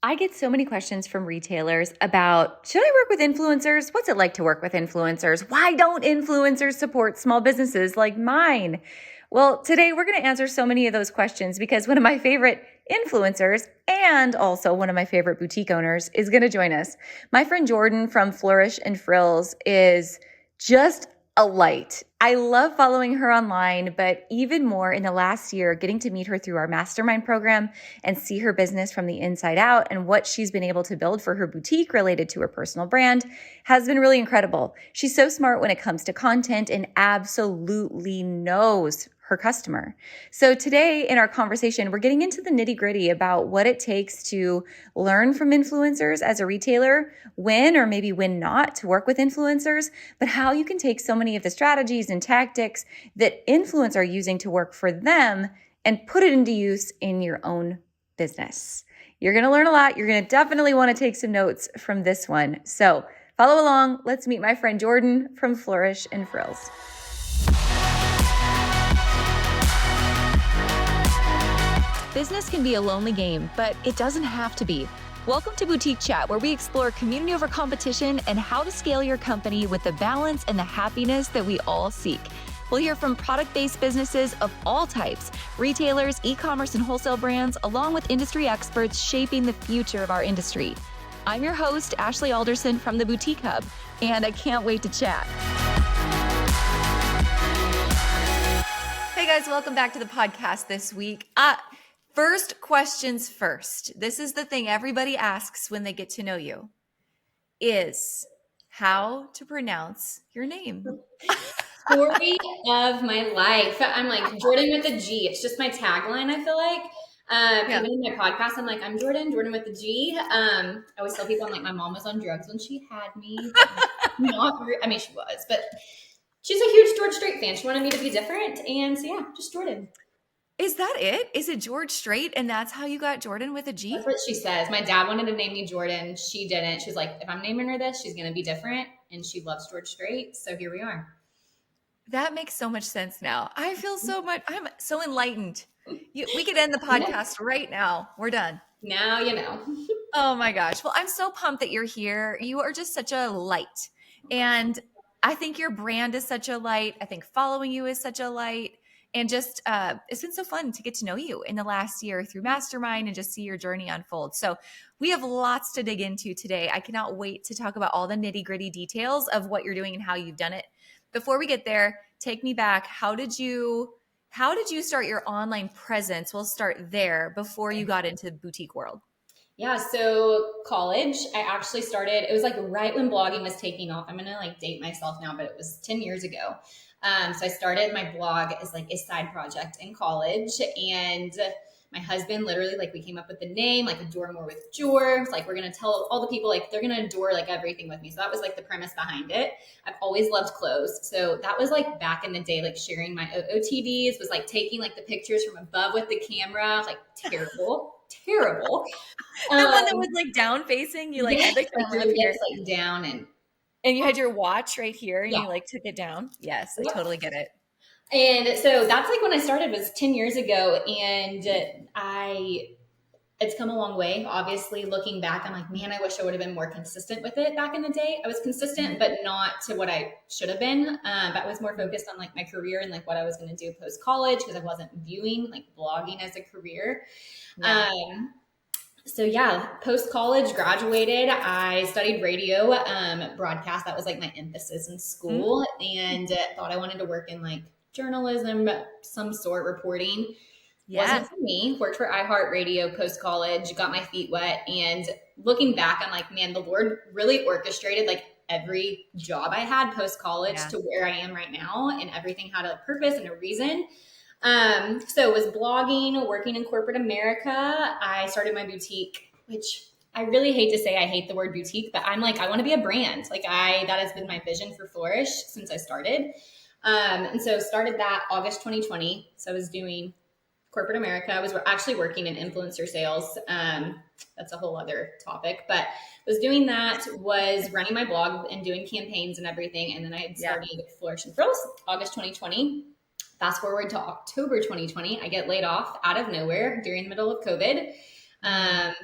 I get so many questions from retailers about, should I work with influencers? What's it like to work with influencers? Why don't influencers support small businesses like mine? Well, today we're going to answer so many of those questions because one of my favorite influencers and also one of my favorite boutique owners is going to join us. My friend Jordan from Flourish and Frills is just a light. I love following her online, but even more in the last year, getting to meet her through our mastermind program and see her business from the inside out and what she's been able to build for her boutique related to her personal brand has been really incredible. She's so smart when it comes to content and absolutely knows her customer. So today in our conversation, we're getting into the nitty-gritty about what it takes to learn from influencers as a retailer, when or maybe when not to work with influencers, but how you can take so many of the strategies and tactics that influencers are using to work for them and put it into use in your own business. You're going to learn a lot. You're going to definitely want to take some notes from this one. So follow along. Let's meet my friend Jordan from Flourish and Frills. Business can be a lonely game, but it doesn't have to be. Welcome to Boutique Chat, where we explore community over competition and how to scale your company with the balance and the happiness that we all seek. We'll hear from product-based businesses of all types, retailers, e-commerce and wholesale brands, along with industry experts shaping the future of our industry. I'm your host, Ashley Alderson from the Boutique Hub, and I can't wait to chat. Hey guys, welcome back to the podcast this week. First questions first. This is the thing everybody asks when they get to know you, is how to pronounce your name. Story of my life. I'm like Jordan with a G. It's just my tagline, I feel like. Even in my podcast, I'm like, I'm Jordan with a G. I always tell people, I'm like, my mom was on drugs when she had me. I mean, she was, but she's a huge George Strait fan. She wanted me to be different. And so, yeah, just Jordan. Is that it? Is it George Strait? And that's how you got Jordan with a G? That's what she says. My dad wanted to name me Jordan. She didn't. She's like, if I'm naming her this, she's going to be different. And she loves George Strait. So here we are. That makes so much sense now. I feel so much. I'm so enlightened. We could end the podcast right now. We're done. Now you know. Oh my gosh. Well, I'm so pumped that you're here. You are just such a light. And I think your brand is such a light. I think following you is such a light. And just, it's been so fun to get to know you in the last year through Mastermind and just see your journey unfold. So we have lots to dig into today. I cannot wait to talk about all the nitty-gritty details of what you're doing and how you've done it. Before we get there, take me back. How did you start your online presence? We'll start there before you got into the boutique world. Yeah, so college, I actually started, it was like right when blogging was taking off. I'm going to like date myself now, but it was 10 years ago. So I started my blog as like a side project in college, and my husband literally, like, we came up with the name, like Adore More with George. Like, we're going to tell all the people, like, they're going to adore like everything with me. So that was like the premise behind it. I've always loved clothes. So that was like back in the day, like sharing my OOTDs, was like taking like the pictures from above with the camera, like terrible. The one that was like down facing, you like had the camera up here, like down, and you had your watch right here, and you like took it down. Yes, I totally get it. And so that's like when I started, was 10 years ago, and it's come a long way. Obviously, looking back, I'm like, man, I wish I would have been more consistent with it back in the day. I was consistent, but not to what I should have been. But I was more focused on like my career and like what I was going to do post college, because I wasn't viewing like blogging as a career. Yeah. So yeah, post college, graduated. I studied radio, broadcast. That was like my emphasis in school, and thought I wanted to work in like journalism, some sort, reporting. Wasn't for me. Worked for iHeartRadio post college, got my feet wet, and looking back, I'm like, man, the Lord really orchestrated like every job I had post college to where I am right now, and everything had a purpose and a reason. So it was blogging, working in corporate America. I started my boutique, which I really hate to say I hate the word boutique, but I'm like, I want to be a brand. Like that has been my vision for Flourish since I started. And so started that August 2020. So I was doing corporate America. I was actually working in influencer sales. That's a whole other topic, but was doing that, was running my blog and doing campaigns and everything. And then I had started Flourish and Frills August 2020. Fast forward to October 2020, I get laid off out of nowhere during the middle of COVID.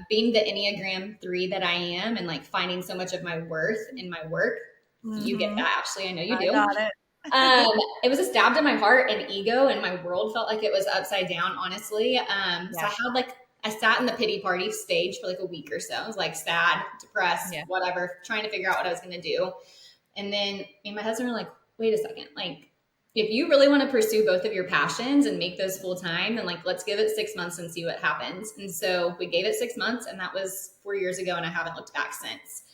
Being the Enneagram 3 that I am and like finding so much of my worth in my work. You get Mm-hmm. that, Ashley. I know you I do. got it. Um, it was a stab to my heart and ego, and my world felt like it was upside down, honestly. So Yeah. I sat in the pity party stage for like a week or so. I was like sad, depressed, Yeah. whatever, trying to figure out what I was going to do. And then me and my husband were like, wait a second, like, if you really want to pursue both of your passions and make those full time, then like, let's give it 6 months and see what happens. And so we gave it 6 months, and that was 4 years ago, and I haven't looked back since.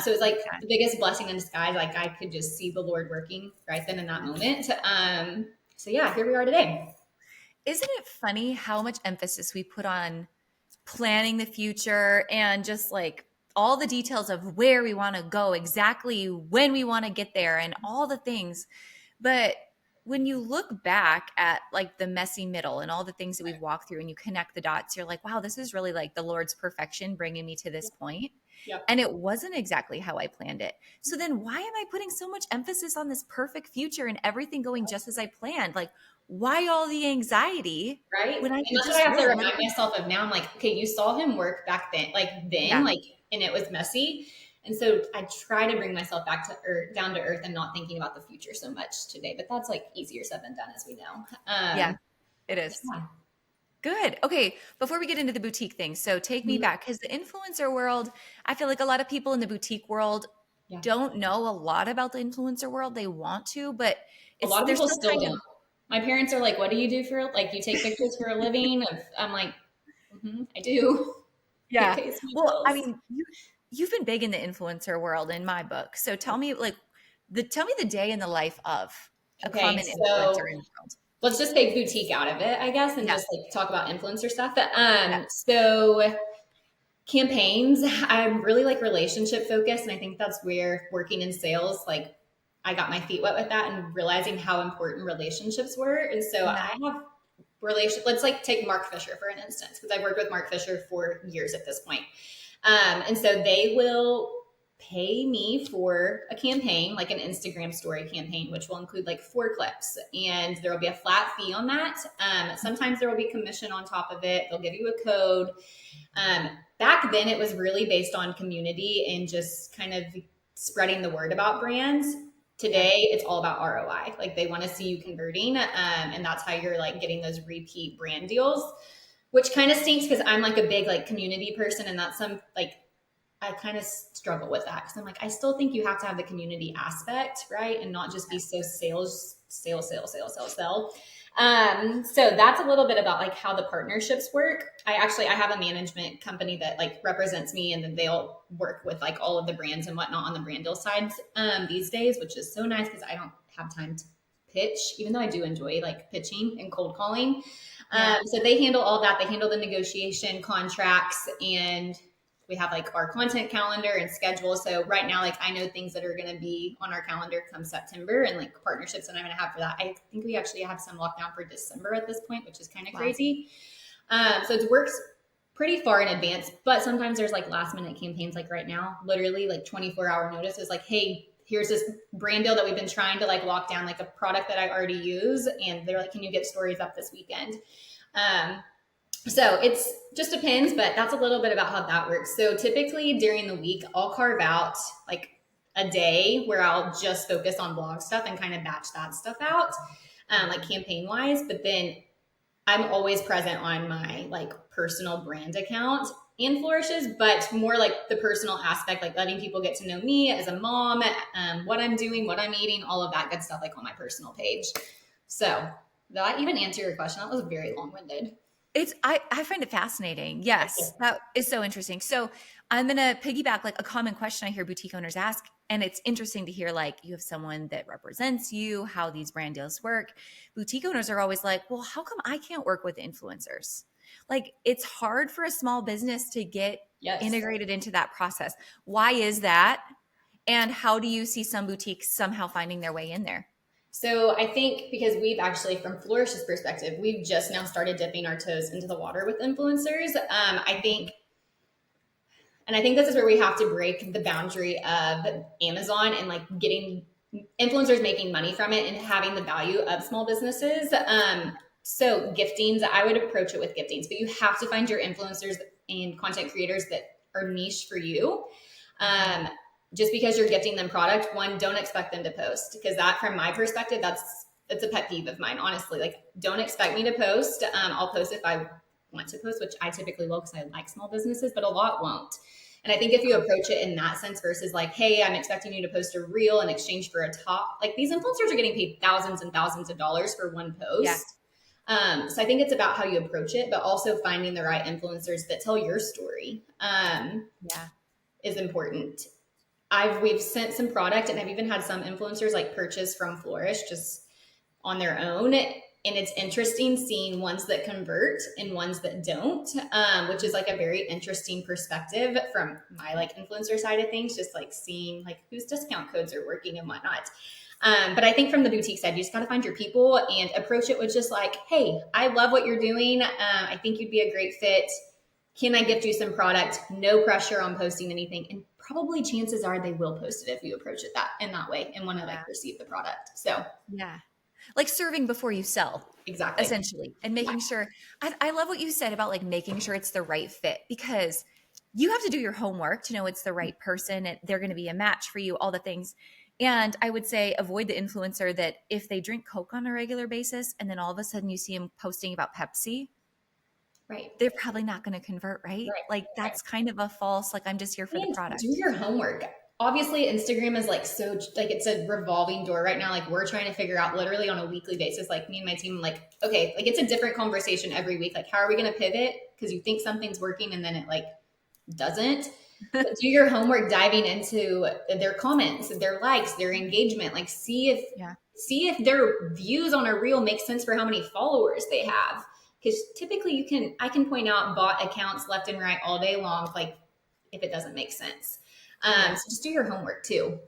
So it was like Okay. the biggest blessing in disguise. Like I could just see the Lord working right then in that moment. So yeah, here we are today. Isn't it funny how much emphasis we put on planning the future and just like all the details of where we want to go, exactly when we want to get there, and all the things. But when you look back at like the messy middle and all the things that we've walked through and you connect the dots, you're like, wow, this is really like the Lord's perfection bringing me to this point. Yep. And it wasn't exactly how I planned it. So then why am I putting so much emphasis on this perfect future and everything going just as I planned? Like, why all the anxiety Right. when I And could that's what I just have to really let it remind go? myself of now. I'm like, okay, you saw him work back then, Yeah. and it was messy. And so I try to bring myself back to earth, down to earth, and not thinking about the future so much today. But that's like easier said than done, as we know. Yeah, it is. Yeah. Good. Okay. Before we get into the boutique thing, so take me Mhm. back because the influencer world, I feel like a lot of people in the boutique world Yeah. don't know a lot about the influencer world. They want to, but A lot of they're people still still kind of, don't. My parents are like, "What do you do for like you take pictures for a living?" I'm like, I do. It yeah. pays my Well, I bills. mean, you've been big in the influencer world in my book. So tell me like tell me the day in the life of a Okay, common influencer so in the world. let's just take boutique out of it, I guess, and Yeah. just like talk about influencer stuff. Yeah. So campaigns, I'm really like relationship focused, and I think that's where working in sales, like I got my feet wet with that and realizing how important relationships were. And so Yeah. I have relation. Let's like take Mark Fisher for an instance, because I've worked with Mark Fisher for years at this point. And so they will pay me for a campaign, like an Instagram story campaign, which will include like 4 clips, and there will be a flat fee on that. Sometimes there will be commission on top of it. They'll give you a code. Back then, it was really based on community and just kind of spreading the word about brands. Today, it's all about ROI. Like they want to see you converting, and that's how you're like getting those repeat brand deals, which kind of stinks because I'm like a big like community person, and that's some like I kind of struggle with that because I'm like I still think you have to have the community aspect, right, and not just be so sales. So that's a little bit about like how the partnerships work. I have a management company that like represents me, and then they'll work with like all of the brands and whatnot on the brand deal side these days, which is so nice because I don't have time to pitch, even though I do enjoy like pitching and cold calling. Yeah. So they handle all that. They handle the negotiation, contracts, and we have like our content calendar and schedule. So right now, like I know things that are going to be on our calendar come September, and like partnerships that I'm going to have for that. I think we actually have some locked down for December at this point, which is kind of Wow. crazy. So it works pretty far in advance, but sometimes there's like last minute campaigns. Like right now, literally like 24-hour notice is like, hey, here's this brand deal that we've been trying to like lock down, like a product that I already use, and they're like, can you get stories up this weekend? So it's just depends, but that's a little bit about how that works. So typically during the week, I'll carve out like a day where I'll just focus on blog stuff and kind of batch that stuff out, like campaign wise. But then I'm always present on my like personal brand account and Flourishes, but more like the personal aspect, like letting people get to know me as a mom, what I'm doing, what I'm eating, all of that good stuff, like on my personal page. So did that even answer your question? That was very long winded. I find it fascinating. Yes, that is so interesting. So I'm gonna piggyback like a common question I hear boutique owners ask, and it's interesting to hear like you have someone that represents you, how these brand deals work. Boutique owners are always like, well, how come I can't work with influencers? Like it's hard for a small business to get Yes. integrated into that process. Why is that? And how do you see some boutiques somehow finding their way in there? So I think because we've actually, from Flourish's perspective, we've just now started dipping our toes into the water with influencers. I think this is where we have to break the boundary of Amazon and like getting influencers making money from it and having the value of small businesses. So giftings, I would approach it with giftings, but you have to find your influencers and content creators that are niche for you. Just because you're gifting them product, one, don't expect them to post, because that, from my perspective, that's a pet peeve of mine, honestly. Like, don't expect me to post. I'll post if I want to post, which I typically will because I like small businesses, but a lot won't. And I think if you approach it in that sense versus like, hey, I'm expecting you to post a reel in exchange for a top, like these influencers are getting paid thousands and thousands of dollars for one post. So I think it's about how you approach it, but also finding the right influencers that tell your story is important. We've sent some product, and I've even had some influencers like purchase from Flourish just on their own. And it's interesting seeing ones that convert and ones that don't, which is like a very interesting perspective from my like influencer side of things, just like seeing like whose discount codes are working and whatnot. But I think from the boutique side, you just got to find your people and approach it with just like, hey, I love what you're doing. I think you'd be a great fit. Can I gift you some product? No pressure on posting anything. And probably chances are they will post it if you approach it in that way and want to like receive the product. So like serving before you sell. Exactly. Essentially. And making sure, I love what you said about like making sure it's the right fit, because you have to do your homework to know it's the right person and they're going to be a match for you, all the things. And I would say avoid the influencer that if they drink Coke on a regular basis and then all of a sudden you see them posting about Pepsi, right, they're probably not going to convert, right? Like that's kind of a false, like I'm just here for the product. Do your homework. Obviously, Instagram is like so like it's a revolving door right now. Like we're trying to figure out literally on a weekly basis, like me and my team, like, okay, like it's a different conversation every week. Like, how are we going to pivot? Because you think something's working and then it like doesn't. But do your homework diving into their comments, their likes, their engagement. Like see if their views on a reel make sense for how many followers they have. Because typically I can point out bot accounts left and right all day long, like if it doesn't make sense. So just do your homework too.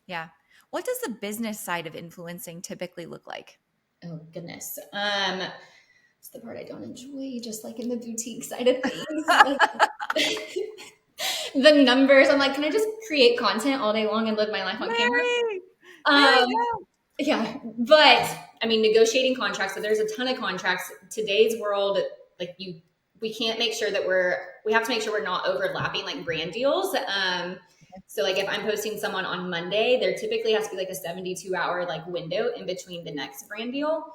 Yeah. What does the business side of influencing typically look like? Oh goodness. It's the part I don't enjoy, just like in the boutique side of things. The numbers. I'm like, can I just create content all day long and live my life on camera? Yeah. But I mean, negotiating contracts. So there's a ton of contracts. Today's world, like we can't make sure that we have to make sure we're not overlapping like brand deals. So like if I'm posting someone on Monday, there typically has to be like a 72-hour like window in between the next brand deal.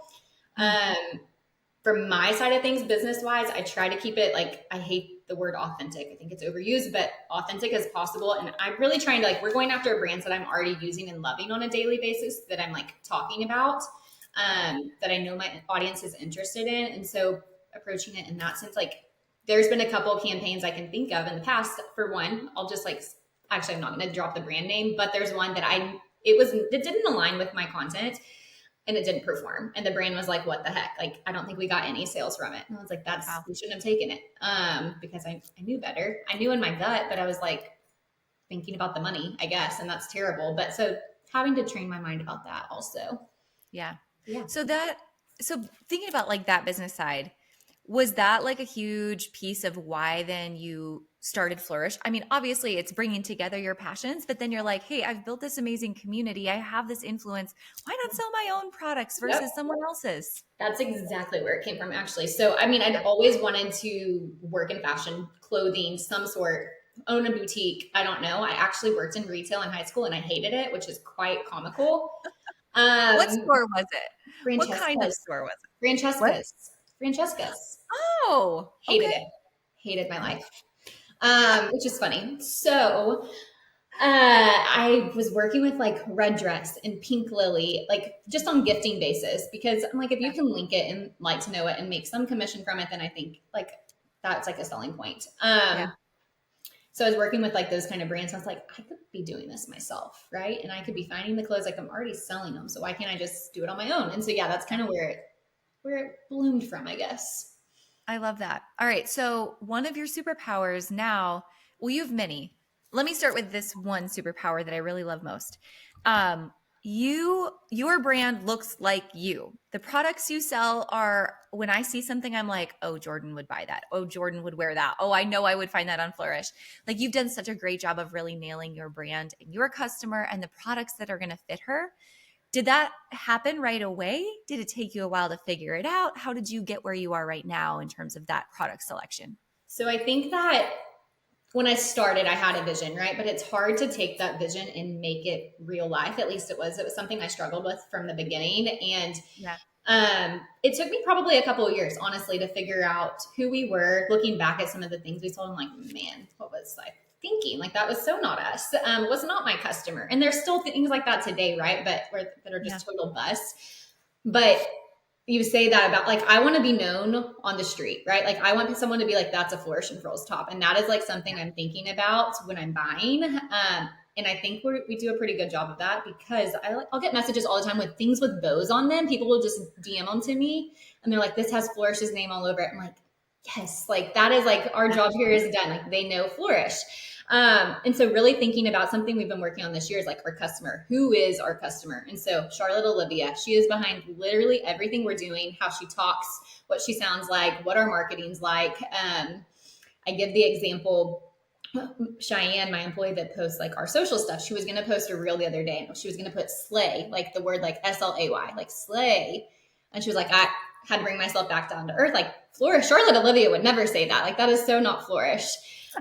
From my side of things, business wise, I try to keep it like, I hate the word authentic. I think it's overused, but authentic as possible. And I'm really trying to like, we're going after brands that I'm already using and loving on a daily basis that I'm like talking about, that I know my audience is interested in. And so approaching it in that sense, like there's been a couple of campaigns I can think of in the past. For one, I'll just like, actually, I'm not going to drop the brand name, but there's one that it didn't align with my content. And it didn't perform. And the brand was like, what the heck? Like, I don't think we got any sales from it. And I was like, we shouldn't have taken it. Because I knew better. I knew in my gut, but I was like thinking about the money, I guess. And that's terrible. But so having to train my mind about that also. Yeah. So thinking about like that business side, was that like a huge piece of why then you started Flourish? I mean, obviously it's bringing together your passions, but then you're like, hey, I've built this amazing community. I have this influence. Why not sell my own products versus someone else's? That's exactly where it came from, actually. So, I mean, I'd always wanted to work in fashion, clothing, some sort, own a boutique. I don't know. I actually worked in retail in high school and I hated it, which is quite comical. What store was it? What kind of store was it? Francesca's. Oh, hated it. Hated my life. Which is funny. So I was working with like Red Dress and Pink Lily, like just on gifting basis, because I'm like, if you can link it and like to know it and make some commission from it, then I think like that's like a selling point. So I was working with like those kind of brands. I was like, I could be doing this myself, right? And I could be finding the clothes, like I'm already selling them. So why can't I just do it on my own? And so, yeah, that's kind of where it bloomed from, I guess. I love that. All right. So one of your superpowers now, well, you have many. Let me start with this one superpower that I really love most. Your brand looks like you. The products you sell are, when I see something, I'm like, oh, Jordan would buy that. Oh, Jordan would wear that. Oh, I know I would find that on Flourish. Like you've done such a great job of really nailing your brand and your customer and the products that are going to fit her. Did that happen right away? Did it take you a while to figure it out? How did you get where you are right now in terms of that product selection? So I think that when I started, I had a vision, right? But it's hard to take that vision and make it real life. At least it was. It was something I struggled with from the beginning. And Yeah. it took me probably a couple of years, honestly, to figure out who we were. Looking back at some of the things we sold, I'm like, man, what was I thinking? Like that was so not us. Was not my customer. And there's still things like that today, right? But that are Yeah. just total busts. But you say that about like I want to be known on the street, right? Like I want someone to be like, that's a Flourish and Frills top, and that is like something I'm thinking about when I'm buying. And I think we do a pretty good job of that because I'll get messages all the time with things with bows on them. People will just DM them to me, and they're like, "This has Flourish's name all over it." I'm like, "Yes, like that is like our job here is done. Like they know Flourish." And so really thinking about something we've been working on this year is like our customer. Who is our customer? And so Charlotte Olivia, she is behind literally everything we're doing, how she talks, what she sounds like, what our marketing's like. I give the example, Cheyenne, my employee that posts like our social stuff, she was going to post a reel the other day and she was going to put slay, like the word like SLAY, like slay. And she was like, I had to bring myself back down to earth. Like Flourish, Charlotte Olivia would never say that. Like that is so not Flourish.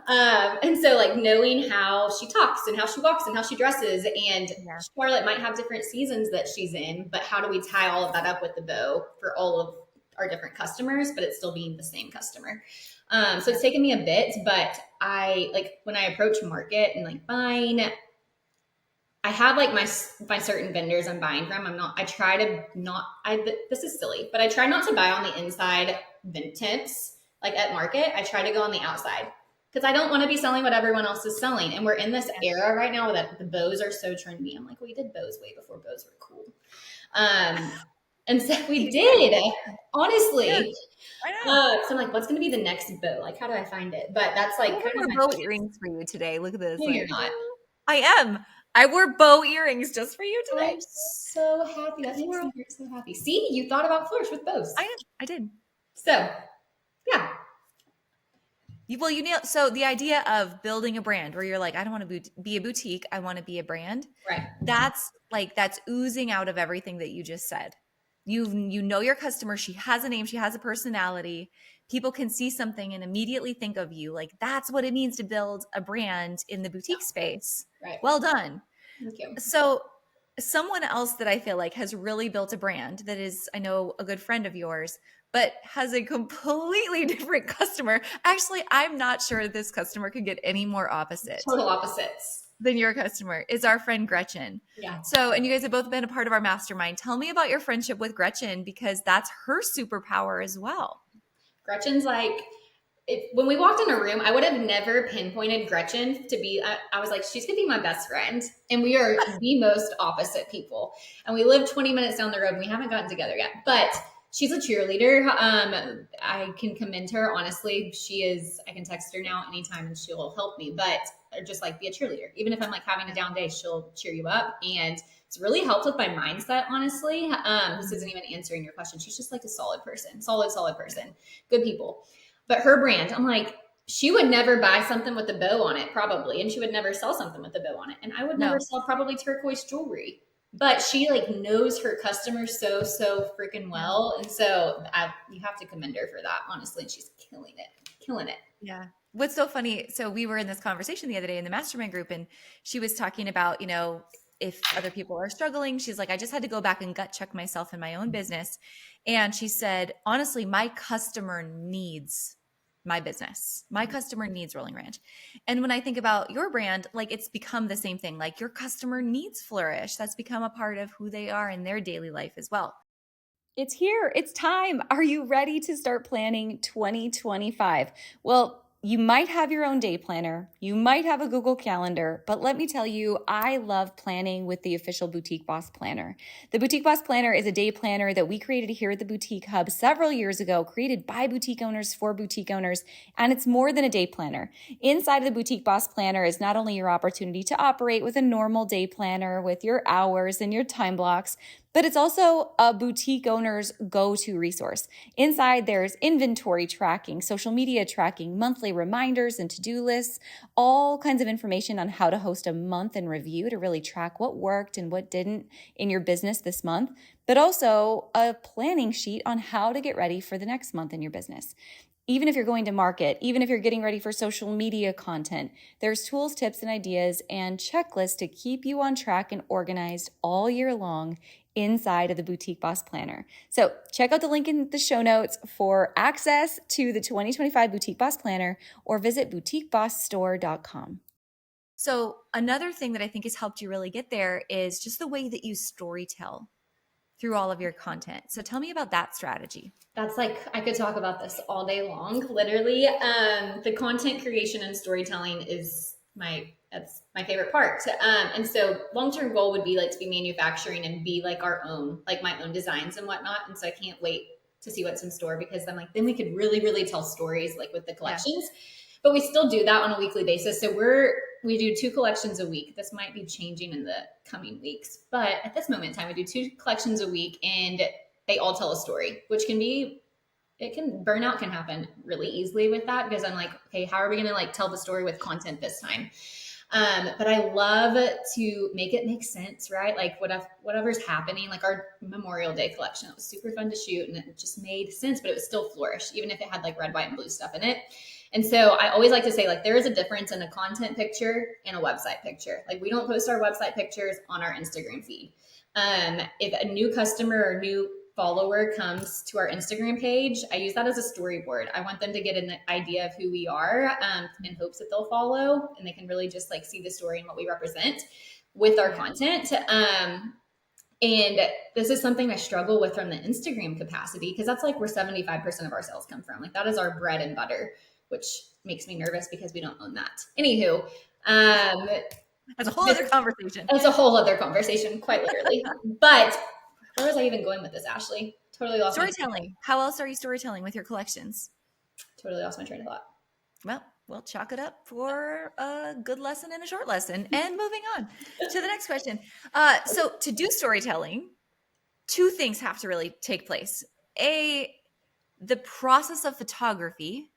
And so like knowing how she talks and how she walks and how she dresses, and Yeah. Charlotte might have different seasons that she's in, but how do we tie all of that up with the bow for all of our different customers, but it's still being the same customer. So it's taken me a bit, but I like when I approach market and like buying, I have like my certain vendors I'm buying from. I try to not, this is silly, but I try not to buy on the inside tips like at market. I try to go on the outside because I don't want to be selling what everyone else is selling. And we're in this era right now that the bows are so trendy. I'm like, we did bows way before bows were cool. And so we did, honestly. Yeah, I know. So I'm like, what's going to be the next bow? Like, how do I find it? But that's like I kind of wore my bow focus. earrings for you today. Look at this. No, you're Like, not. I am. I wore bow earrings just for you today. I'm so happy. That makes me so happy. See, you thought about Flourish with bows. I did. So, yeah. Well, you nailed. So the idea of building a brand where you're like, I don't want to be a boutique. I want to be a brand. Right. That's oozing out of everything that you just said. You know your customer. She has a name. She has a personality. People can see something and immediately think of you. Like that's what it means to build a brand in the boutique space. Right. Well done. Thank you. So someone else that I feel like has really built a brand that is, I know, a good friend of yours, but has a completely different customer. Actually, I'm not sure this customer could get any more opposite Total opposites than your customer is our friend Gretchen. Yeah. So, and you guys have both been a part of our mastermind. Tell me about your friendship with Gretchen because that's her superpower as well. Gretchen's like, when we walked in a room, I would have never pinpointed Gretchen to be, I was like, she's going to be my best friend. And we are the most opposite people. And we live 20 minutes down the road and we haven't gotten together yet. But she's a cheerleader. I can commend her. Honestly, I can text her now anytime and she'll help me. But just like be a cheerleader. Even if I'm like having a down day, she'll cheer you up. And it's really helped with my mindset, honestly. This isn't even answering your question. She's just like a solid person, solid person, good people. But her brand, I'm like, she would never buy something with a bow on it, probably. And she would never sell something with a bow on it. And I would never sell probably turquoise jewelry. But she like knows her customers so freaking well. And so you have to commend her for that, honestly. And she's killing it. Yeah. What's so funny, so we were in this conversation the other day in the mastermind group and she was talking about, if other people are struggling, she's like, I just had to go back and gut check myself in my own business. And she said, honestly, my customer needs my business. My customer needs Rolling Ranch. And when I think about your brand, like it's become the same thing. Like your customer needs Flourish. That's become a part of who they are in their daily life as well. It's here. It's time. Are you ready to start planning 2025? Well, you might have your own day planner. You might have a Google Calendar, but let me tell you, I love planning with the official Boutique Boss Planner. The Boutique Boss Planner is a day planner that we created here at the Boutique Hub several years ago, created by boutique owners for boutique owners, and it's more than a day planner. Inside of the Boutique Boss Planner is not only your opportunity to operate with a normal day planner with your hours and your time blocks, but it's also a boutique owner's go-to resource. Inside, there's inventory tracking, social media tracking, monthly reminders and to-do lists, all kinds of information on how to host a month in review to really track what worked and what didn't in your business this month, but also a planning sheet on how to get ready for the next month in your business. even if you're going to market, even if you're getting ready for social media content, there's tools, tips, and ideas and checklists to keep you on track and organized all year long inside of the Boutique Boss Planner. So check out the link in the show notes for access to the 2025 Boutique Boss Planner, or visit boutiquebossstore.com. So another thing that I think has helped you really get there is just the way that you storytell through all of your content. So tell me about that strategy. That's like, I could talk about this all day long, literally. The content creation and storytelling is that's my favorite part. And so long-term goal would be like to be manufacturing and be like our own, like my own designs and whatnot. And so I can't wait to see what's in store, because I'm like, then we could really, really tell stories like with the collections. Yeah. But we still do that on a weekly basis. So we do 2 collections a week. This might be changing in the coming weeks, but at this moment in time, we do 2 collections a week, and they all tell a story, which burnout can happen really easily with that, because I'm like, okay, how are we going to like tell the story with content this time? But I love to make it make sense, right? Like whatever's happening, like our Memorial Day collection, it was super fun to shoot and it just made sense, but it was still Flourish, even if it had like red, white, and blue stuff in it. And so I always like to say, like, there is a difference in a content picture and a website picture. Like, we don't post our website pictures on our Instagram feed. If a new customer or new follower comes to our Instagram page, I use that as a storyboard. I want them to get an idea of who we are, in hopes that they'll follow, and they can really just like see the story and what we represent with our content. And this is something I struggle with from the Instagram capacity, because that's like where 75% of our sales come from. Like, that is our bread and butter, which makes me nervous because we don't own that. Anywho, that's a whole other conversation. It's a whole other conversation, quite literally. But where was I even going with this, Ashley? Totally lost storytelling. How else are you storytelling with your collections? Totally lost my train of thought. Well, we'll chalk it up for a good lesson and a short lesson. And moving on to the next question. So to do storytelling, 2 things have to really take place. The process of photography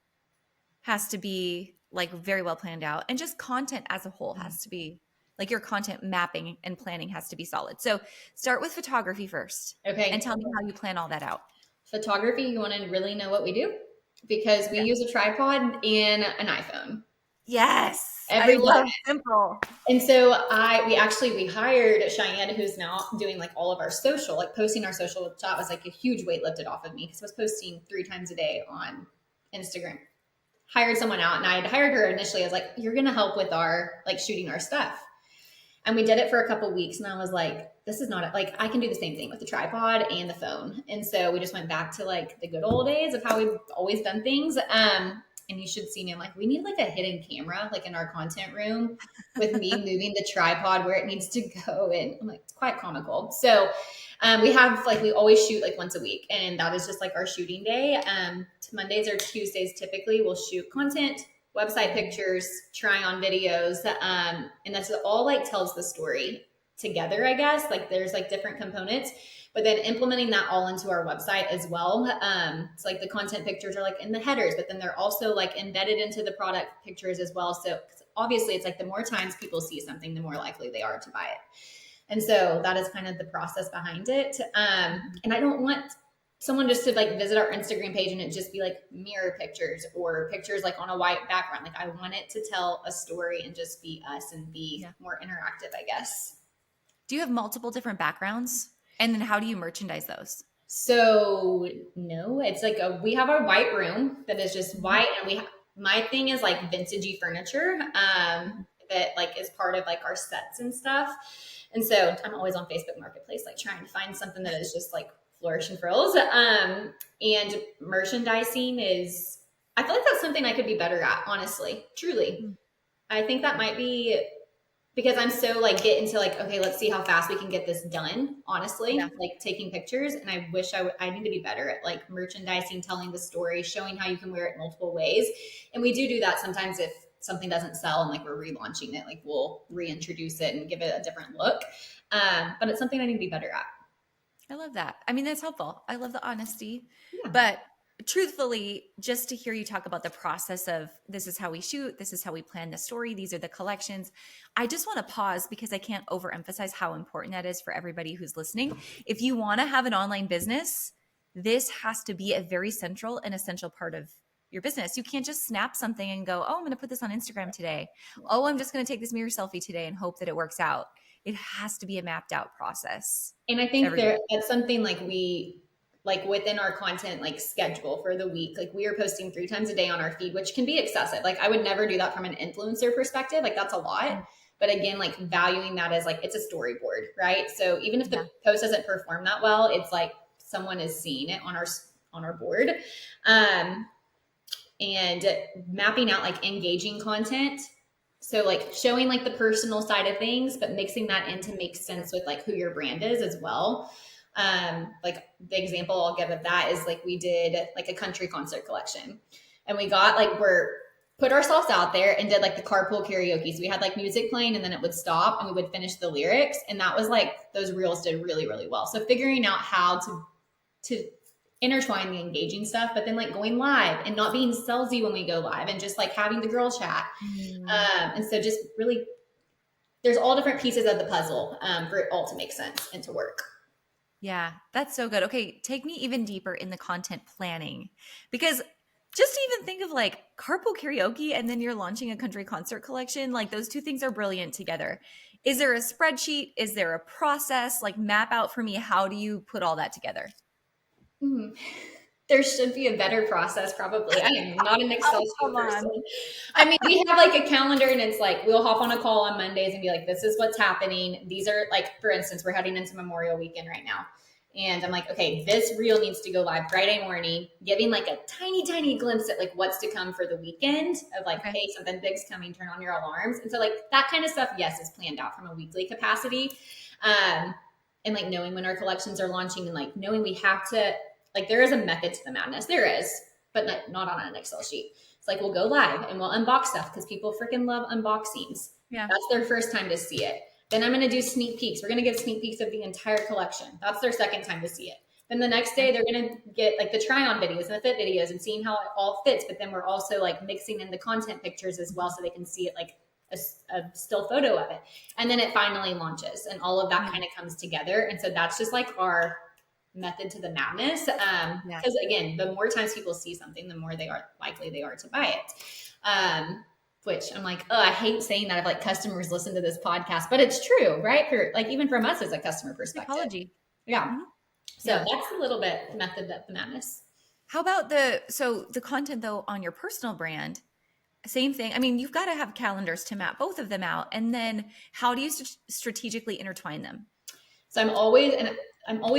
has to be like very well planned out, and just content as a whole has to be like, your content mapping and planning has to be solid. So start with photography first. Okay. And tell me how you plan all that out. Photography, you want to really know what we do? Because we use a tripod and an iPhone. Yes. I love simple. And so we hired Cheyenne, who's now doing like all of our social, like posting our social. That was like a huge weight lifted off of me, because I was posting 3 times a day on Instagram. Hired someone out, and I had hired her initially. I was like, you're going to help with our like shooting our stuff. And we did it for a couple of weeks, and I was like, this is not like, I can do the same thing with the tripod and the phone. And so we just went back to like the good old days of how we've always done things. And you should see me. I'm like, we need like a hidden camera, like in our content room, with me moving the tripod where it needs to go. And I'm like, it's quite comical. So we always shoot like once a week, and that is just like our shooting day. Mondays or Tuesdays, typically we'll shoot content, website pictures, try on videos. And that's all like tells the story together, I guess. Like, there's like different components, but then implementing that all into our website as well. It's like the content pictures are like in the headers, but then they're also like embedded into the product pictures as well. So obviously it's like the more times people see something, the more likely they are to buy it. And so that is kind of the process behind it. And I don't want someone just to like visit our Instagram page and it just be like mirror pictures or pictures like on a white background. Like, I want it to tell a story and just be us and be more interactive, I guess. Do you have multiple different backgrounds? And then how do you merchandise those? So no, it's like we have a white room that is just white, and my thing is like vintagey furniture that like is part of like our sets and stuff. And so I'm always on Facebook Marketplace, like trying to find something that is just like Flourish and Frills. And merchandising is, I feel like that's something I could be better at, honestly, truly. I think that might be because I'm so like get into like, okay, let's see how fast we can get this done. Honestly, like taking pictures. And I wish I need to be better at like merchandising, telling the story, showing how you can wear it multiple ways. And we do that sometimes if something doesn't sell and like we're relaunching it, like we'll reintroduce it and give it a different look. But it's something I need to be better at. I love that. I mean, that's helpful. I love the honesty, but truthfully, just to hear you talk about the process of this is how we shoot, this is how we plan the story, these are the collections. I just want to pause because I can't overemphasize how important that is for everybody who's listening. If you want to have an online business, this has to be a very central and essential part of your business. You can't just snap something and go, oh, I'm going to put this on Instagram today. Oh, I'm just going to take this mirror selfie today and hope that it works out. It has to be a mapped out process. And I think that's something like we like within our content like schedule for the week. Like we are posting 3 times a day on our feed, which can be excessive. Like I would never do that from an influencer perspective. Like that's a lot. But again, like valuing that as like it's a storyboard, right? So even if the post doesn't perform that well, it's like someone is seeing it on our board. And mapping out like engaging content. So like showing like the personal side of things, but mixing that in to make sense with like who your brand is as well. Like the example I'll give of that is like we did like a country concert collection, and we got like put ourselves out there and did like the carpool karaoke. So we had like music playing and then it would stop and we would finish the lyrics. And that was like, those reels did really, really well. So figuring out how to intertwine the engaging stuff, but then like going live and not being salesy when we go live and just like having the girl chat. And so just really, there's all different pieces of the puzzle for it all to make sense and to work. Yeah, that's so good. Okay, take me even deeper in the content planning, because just to even think of like carpool karaoke and then you're launching a country concert collection, like those two things are brilliant together. Is there a spreadsheet? Is there a process? Like map out for me, how do you put all that together? There should be a better process probably. I am not an Excel sheet person. I mean, we have like a calendar and it's like, we'll hop on a call on Mondays and be like, this is what's happening. These are like, for instance, we're heading into Memorial Weekend right now. And I'm like, okay, this reel needs to go live Friday morning, giving like a tiny, tiny glimpse at like what's to come for the weekend of like, hey, something big's coming, turn on your alarms. And so like that kind of stuff, yes, is planned out from a weekly capacity. And like knowing when our collections are launching and like knowing we have to, like there is a method to the madness. There is, but not on an Excel sheet. It's like, we'll go live and we'll unbox stuff because people freaking love unboxings. Yeah. That's their first time to see it. Then I'm going to do sneak peeks. We're going to give sneak peeks of the entire collection. That's their second time to see it. Then the next day, they're going to get like the try on videos and the fit videos and seeing how it all fits. But then we're also like mixing in the content pictures as well so they can see it like a still photo of it. And then it finally launches and all of that kind of comes together. And so that's just like our method to the madness. Because again, the more times people see something, the more likely they are to buy it. Which I'm like, oh, I hate saying that if like customers listen to this podcast, but it's true, right? For like, even from us as a customer perspective. Psychology. Yeah. So that's a little bit method of the madness. How about the content though on your personal brand? Same thing. I mean, you've got to have calendars to map both of them out. And then how do you strategically intertwine them? So I'm always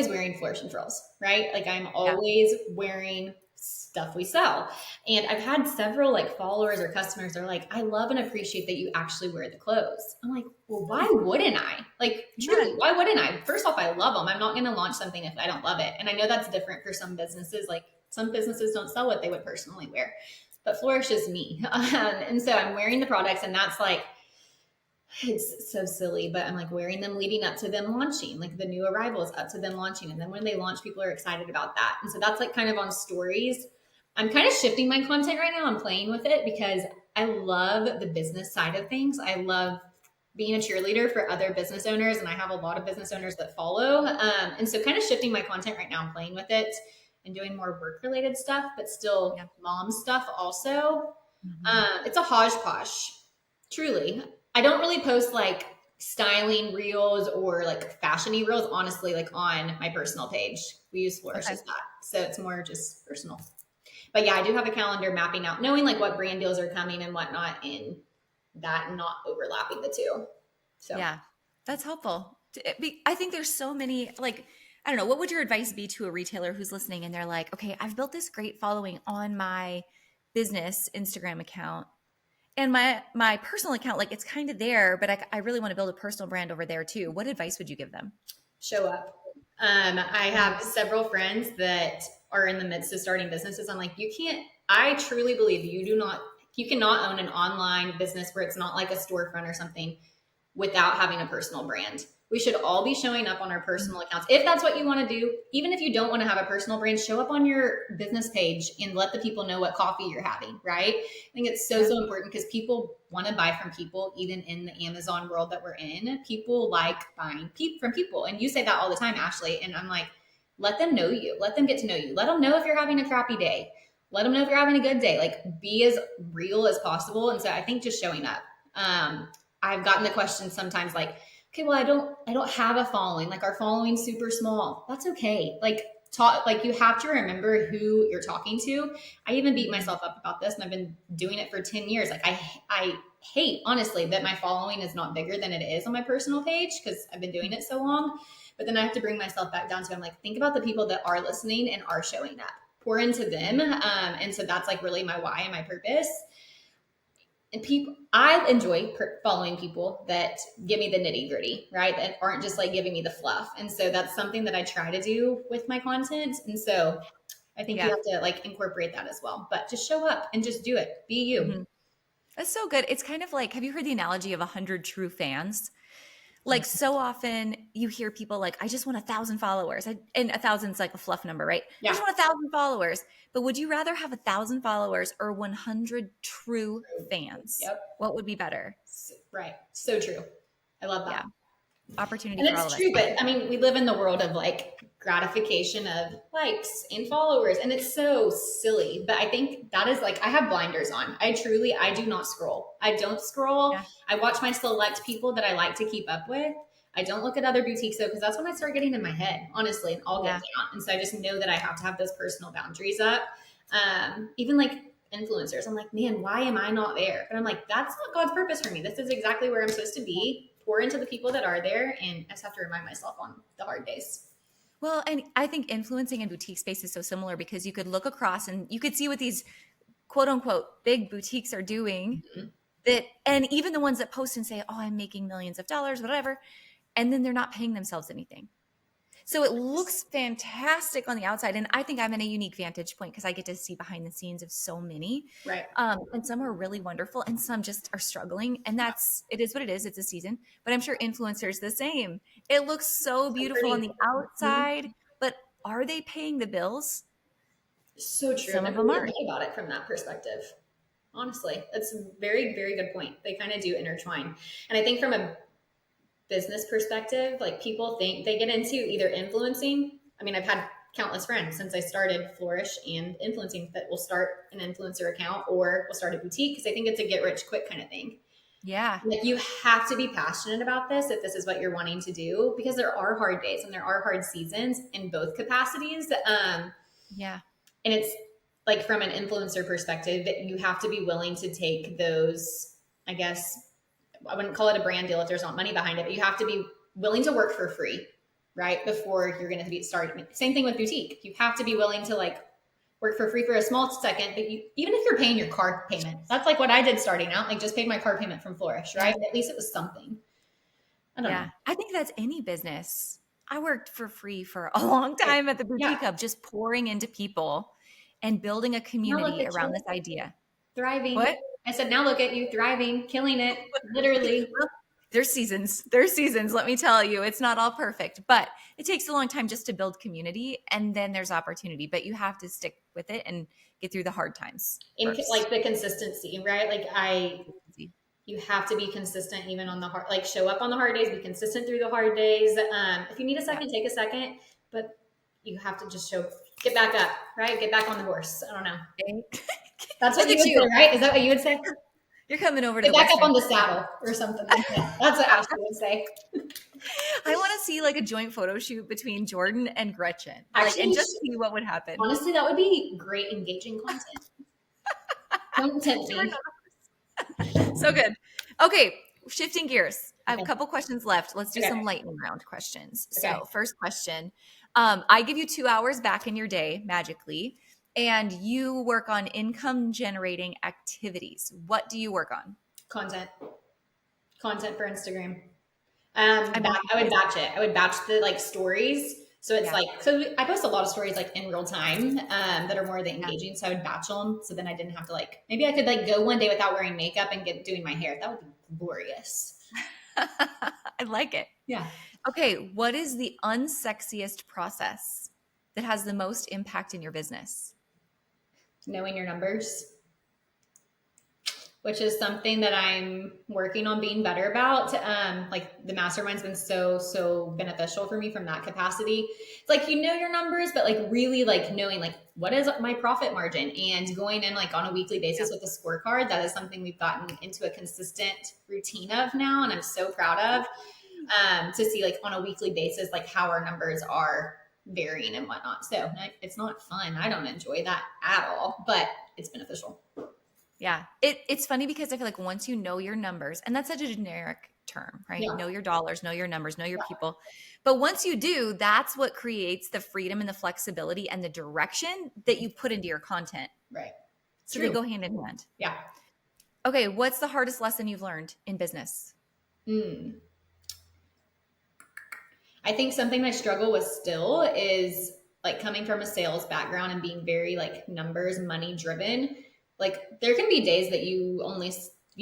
wearing Flourish and Frills, right? Like I'm always wearing stuff we sell. And I've had several like followers or customers that are like, I love and appreciate that you actually wear the clothes. I'm like, well, why wouldn't I? Like, truly, why wouldn't I? First off, I love them. I'm not going to launch something if I don't love it. And I know that's different for some businesses. Like some businesses don't sell what they would personally wear, but Flourish is me. And so I'm wearing the products and that's like, it's so silly, but I'm like wearing them leading up to them launching, like the new arrivals up to them launching. And then when they launch, people are excited about that. And so that's like kind of on stories. I'm kind of shifting my content right now. I'm playing with it because I love the business side of things. I love being a cheerleader for other business owners. And I have a lot of business owners that follow. And so kind of shifting my content right now. I'm playing with it and doing more work related stuff, but still mom stuff also. It's a hodgepodge, truly. I don't really post like styling reels or like fashion-y reels, honestly, like on my personal page. We use Flourish as that. So it's more just personal. But yeah, I do have a calendar mapping out, knowing like what brand deals are coming and whatnot in that and not overlapping the two. So yeah, that's helpful. I think there's so many, like, I don't know, what would your advice be to a retailer who's listening and they're like, okay, I've built this great following on my business Instagram account. And my personal account, like it's kind of there, but I really want to build a personal brand over there too. What advice would you give them? Show up. I have several friends that are in the midst of starting businesses. I'm like, I truly believe you cannot own an online business where it's not like a storefront or something without having a personal brand. We should all be showing up on our personal accounts. If that's what you want to do, even if you don't want to have a personal brand, show up on your business page and let the people know what coffee you're having, right? I think it's so important because people want to buy from people, even in the Amazon world that we're in. People like buying from people. And you say that all the time, Ashley. And I'm like, let them know you. Let them get to know you. Let them know if you're having a crappy day. let them know if you're having a good day. Like be as real as possible. And so I think just showing up. I've gotten the question sometimes like, okay, well, I don't have a following. Like our following's super small. That's okay. Like you have to remember who you're talking to. I even beat myself up about this, and I've been doing it for 10 years. Like I hate honestly that my following is not bigger than it is on my personal page because I've been doing it so long. But then I have to bring myself back down to I'm like, think about the people that are listening and are showing up. Pour into them. And so that's like really my why and my purpose. And people, I enjoy following people that give me the nitty gritty, right? That aren't just like giving me the fluff. And so that's something that I try to do with my content. And so I think you Yeah. have to like incorporate that as well, but just show up and just do it. Be you. Mhm. That's so good. It's kind of like, have you heard the analogy of 100 true fans? Like so often you hear people like, I just want 1,000 followers. And 1,000's like a fluff number, right? I Yeah. just want 1,000 followers. But would you rather have 1,000 followers or 100 true fans? Yep. What would be better? Right. So true. I love that. Yeah. Opportunity And for all it's of us. true, but I mean, we live in the world of like gratification of likes and followers, and it's so silly. But I think that is like I have blinders on. I do not scroll. I don't scroll. Yeah. I watch my select people that I like to keep up with. I don't look at other boutiques though, because that's when I start getting in my head, honestly, and I'll get down. And so I just know that I have to have those personal boundaries up. Even like influencers, I'm like, man, why am I not there? But I'm like, that's not God's purpose for me. This is exactly where I'm supposed to be. Pour into the people that are there, and I just have to remind myself on the hard days. Well, and I think influencing in boutique space is so similar because you could look across and you could see what these quote unquote big boutiques are doing that, and even the ones that post and say, oh, I'm making millions of dollars, whatever. And then they're not paying themselves anything. So it looks fantastic on the outside. And I think I'm in a unique vantage point because I get to see behind the scenes of so many. Right. And some are really wonderful and some just are struggling. And it is what it is. It's a season. But I'm sure influencers the same. It looks so beautiful on the outside, but are they paying the bills? So true. Some I of them really aren't. think about it from that perspective. Honestly, that's a very, very good point. They kind of do intertwine. And I think from a business perspective, like people think they get into either influencing. I mean, I've had countless friends since I started Flourish and influencing that will start an influencer account or will start a boutique because they think it's a get rich quick kind of thing. Yeah. Like you have to be passionate about this if this is what you're wanting to do, because there are hard days and there are hard seasons in both capacities. Yeah. And it's like from an influencer perspective, you have to be willing to take those, I guess, I wouldn't call it a brand deal if there's not money behind it, but you have to be willing to work for free, right? Before you're going to be starting. Same thing with boutique. You have to be willing to like work for free for a small second, but even if you're paying your car payment, that's like what I did starting out, like just paid my car payment from Flourish, right? At least it was something. I don't know. I think that's any business. I worked for free for a long time at the boutique hub, just pouring into people and building a community around this idea. Thriving. What? I said, now look at you thriving, killing it, literally. There's seasons. There's seasons. Let me tell you, it's not all perfect, but it takes a long time just to build community, and then there's opportunity. But you have to stick with it and get through the hard times. Like the consistency, right? You have to be consistent even on the hard, like show up on the hard days, be consistent through the hard days. If you need a second, take a second, but you have to just get back up, right? Get back on the horse. I don't know. That's what you would say, right? Is that what you would say? You're coming over to get back up on the saddle or something like that. That's what Ashley would say. I want to see like a joint photo shoot between Jordan and Gretchen, Actually, and just see what would happen. Honestly, that would be great, engaging content. Don't tempt me. So good. Okay, shifting gears. I have a couple questions left. Let's do some lightning round questions. Okay. So first question, I give you 2 hours back in your day magically, and you work on income generating activities. What do you work on? Content for Instagram. I would batch it. I would batch the like stories. So it's so I post a lot of stories like in real time that are more the engaging. So I would batch them. So then I didn't have to maybe I could go one day without wearing makeup and doing my hair. That would be glorious. I like it. Yeah. Okay. What is the unsexiest process that has the most impact in your business? Knowing your numbers. which is something that I'm working on being better about. Like the mastermind's been so beneficial for me from that capacity. It's like, you know, your numbers, but like really like knowing like what is my profit margin, and going in like on a weekly basis with a scorecard. That is something we've gotten into a consistent routine of now. And I'm so proud of, to see like on a weekly basis, like how our numbers are varying and whatnot. So it's not fun. I don't enjoy that at all, but it's beneficial. Yeah. It's funny because I feel like once you know your numbers, and that's such a generic term, right? Yeah. Know your dollars, know your numbers, know your people. But once you do, that's what creates the freedom and the flexibility and the direction that you put into your content. Right. So True. they go hand in hand. Yeah. Okay. What's the hardest lesson you've learned in business? I think something I struggle with still is like coming from a sales background and being very like numbers, money driven. Like there can be days that you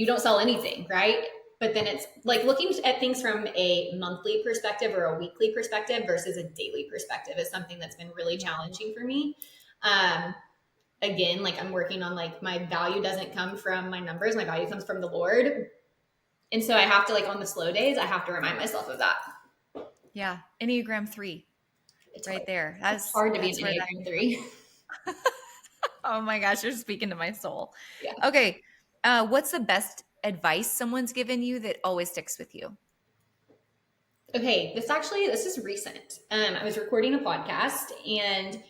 don't sell anything, right? But then it's like looking at things from a monthly perspective or a weekly perspective versus a daily perspective is something that's been really challenging for me. Again, like I'm working on like my value doesn't come from my numbers, my value comes from the Lord. And so I have to like on the slow days, I have to remind myself of that. Yeah. Enneagram 3. It's right there. It's hard to be an Enneagram 3. Oh my gosh, you're speaking to my soul. Yeah. Okay. What's the best advice someone's given you that always sticks with you? Okay, this is recent. I was recording a podcast, and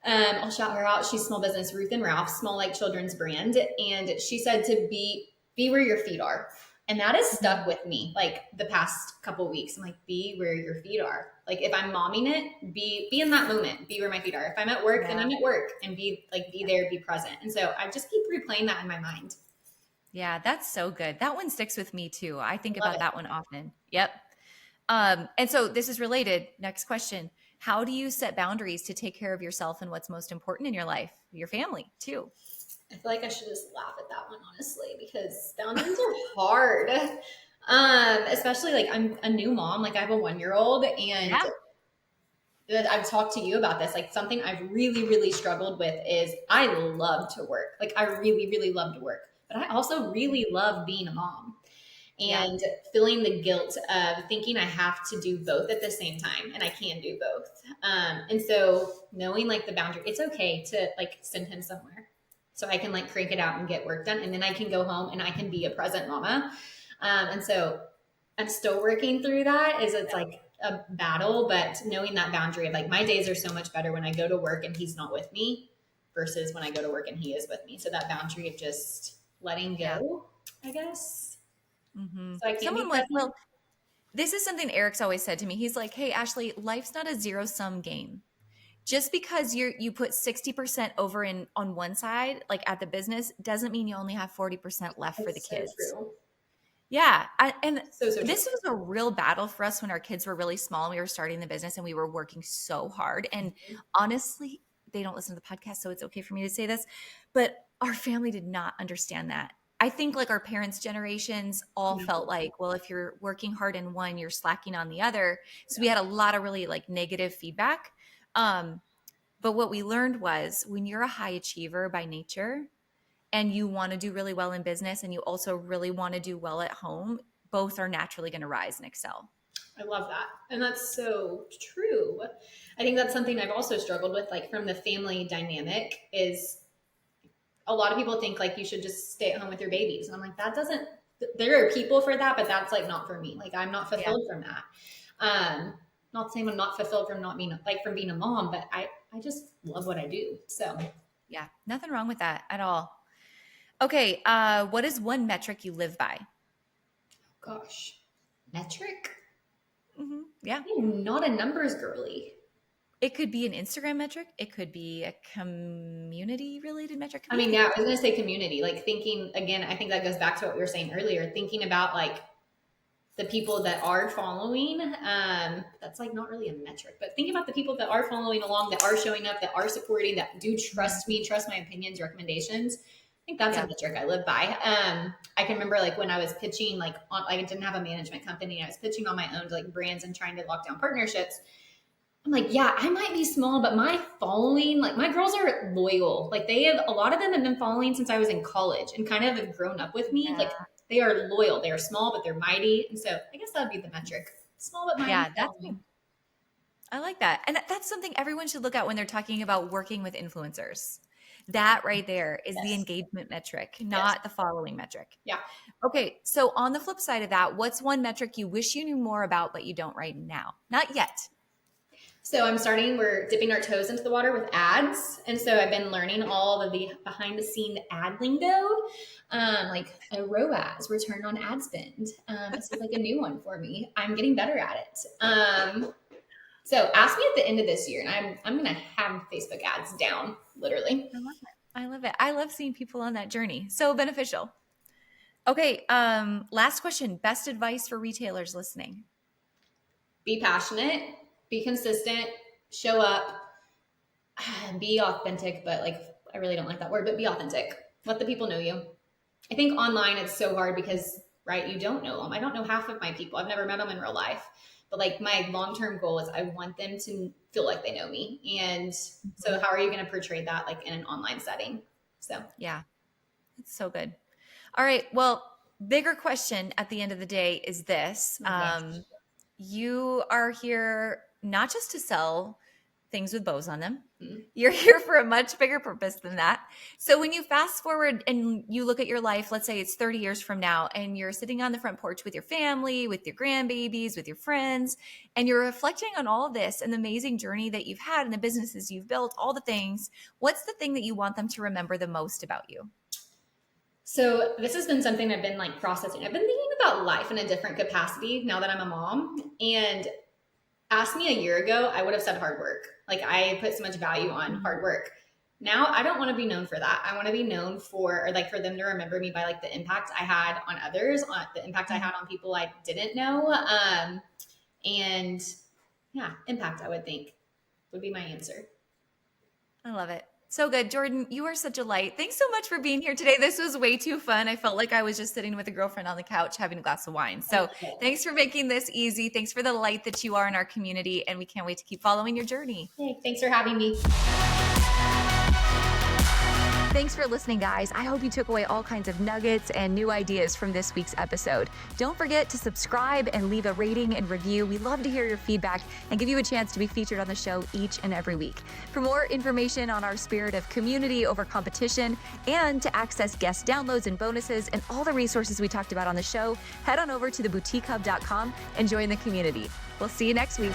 I'll shout her out. She's small business, Ruth and Ralph, small like children's brand, and she said to be where your feet are, and that has stuck with me like the past couple weeks. I'm like, be where your feet are. Like if I'm momming it, be in that moment, be where my feet are. If I'm at work, then I'm at work, and be there, be present. And so I just keep replaying that in my mind. Yeah, that's so good. That one sticks with me too. I think about that one often. Yep. And so this is related. Next question. How do you set boundaries to take care of yourself and what's most important in your life, your family too? I feel like I should just laugh at that one, honestly, because boundaries are hard. Especially like I'm a new mom, like I have a 1-year-old, and I've talked to you about this. Like something I've really, really struggled with is I love to work. Like I really, really love to work, but I also really love being a mom. And feeling the guilt of thinking I have to do both at the same time, and I can do both. And so knowing like the boundary, it's okay to like send him somewhere so I can like crank it out and get work done. And then I can go home and I can be a present mama. And so I'm still working through that. It's like a battle, but knowing that boundary of like my days are so much better when I go to work and he's not with me versus when I go to work and he is with me. So that boundary of just letting go, I guess. Mm-hmm. So this is something Eric's always said to me. He's like, hey, Ashley, life's not a zero-sum game. Just because you put 60% over on one side, like at the business, doesn't mean you only have 40% left for the kids. True. Yeah. So this was a real battle for us when our kids were really small and we were starting the business and we were working so hard. And honestly, they don't listen to the podcast, so it's okay for me to say this, but our family did not understand that. I think like our parents' generations all felt like, well, if you're working hard in one, you're slacking on the other. So we had a lot of really like negative feedback. But what we learned was when you're a high achiever by nature and you want to do really well in business and you also really want to do well at home, both are naturally going to rise and excel. I love that. And that's so true. I think that's something I've also struggled with, like from the family dynamic is a lot of people think like you should just stay at home with your babies. And I'm like, there are people for that, but that's like not for me. Like I'm not fulfilled from that. Not saying I'm not fulfilled from not being like from being a mom, but I just love what I do. So yeah, nothing wrong with that at all. Okay. What is one metric you live by? Gosh, metric? Mm-hmm. Yeah. I'm not a numbers girly. It could be an Instagram metric. It could be a community related metric. I mean, yeah, I was going to say community, like thinking again, I think that goes back to what we were saying earlier, thinking about like the people that are following. That's like not really a metric, but think about the people that are following along, that are showing up, that are supporting, that do trust me, trust my opinions, recommendations. I think that's a metric I live by. I can remember like when I was pitching, like I didn't have a management company. I was pitching on my own to like brands and trying to lock down partnerships. I'm like, yeah, I might be small, but my following, like my girls are loyal. Like they have, a lot of them have been following since I was in college and kind of have grown up with me. Yeah. Like they are loyal. They are small, but they're mighty. And so I guess that would be the metric. Small but mighty Yeah, that's following. I like that. And that's something everyone should look at when they're talking about working with influencers. That right there is the Yes. engagement metric, Yes. not the following metric. Yeah. Okay, so on the flip side of that, what's one metric you wish you knew more about but you don't right now? Not yet. So we're dipping our toes into the water with ads. And so I've been learning all of the behind the scene ad lingo, like a ROAS, return on ad spend. This is like a new one for me. I'm getting better at it. So ask me at the end of this year, and I'm gonna have Facebook ads down, literally. I love it. I love it. I love seeing people on that journey. So beneficial. Okay, last question. Best advice for retailers listening. Be passionate, be consistent, show up, be authentic, but like I really don't like that word, but be authentic. Let the people know you. I think online it's so hard because right, you don't know them. I don't know half of my people. I've never met them in real life. But like my long-term goal is I want them to feel like they know me. And so how are you going to portray that like in an online setting? So Yeah, it's so good. All right. Well, bigger question at the end of the day is this. You are here not just to sell things with bows on them. Mhm. You're here for a much bigger purpose than that. So when you fast forward and you look at your life, let's say it's 30 years from now, and you're sitting on the front porch with your family, with your grandbabies, with your friends, and you're reflecting on all this and the amazing journey that you've had and the businesses you've built, all the things, what's the thing that you want them to remember the most about you? So this has been something I've been like processing. I've been thinking about life in a different capacity now that I'm a mom. And asked me a year ago, I would have said hard work. Like I put so much value on hard work. Now I don't want to be known for that. I want to be known for, or like for them to remember me by like the impact I had on others, on the impact I had on people I didn't know. And yeah, impact I would think would be my answer. I love it. So good. Jordan, you are such a light. Thanks so much for being here today. This was way too fun. I felt like I was just sitting with a girlfriend on the couch having a glass of wine. So thanks for making this easy. Thanks for the light that you are in our community. And we can't wait to keep following your journey. Hey, thanks for having me. Thanks for listening, guys. I hope you took away all kinds of nuggets and new ideas from this week's episode. Don't forget to subscribe and leave a rating and review. We love to hear your feedback and give you a chance to be featured on the show each and every week. For more information on our spirit of community over competition and to access guest downloads and bonuses and all the resources we talked about on the show, head on over to theboutiquehub.com and join the community. We'll see you next week.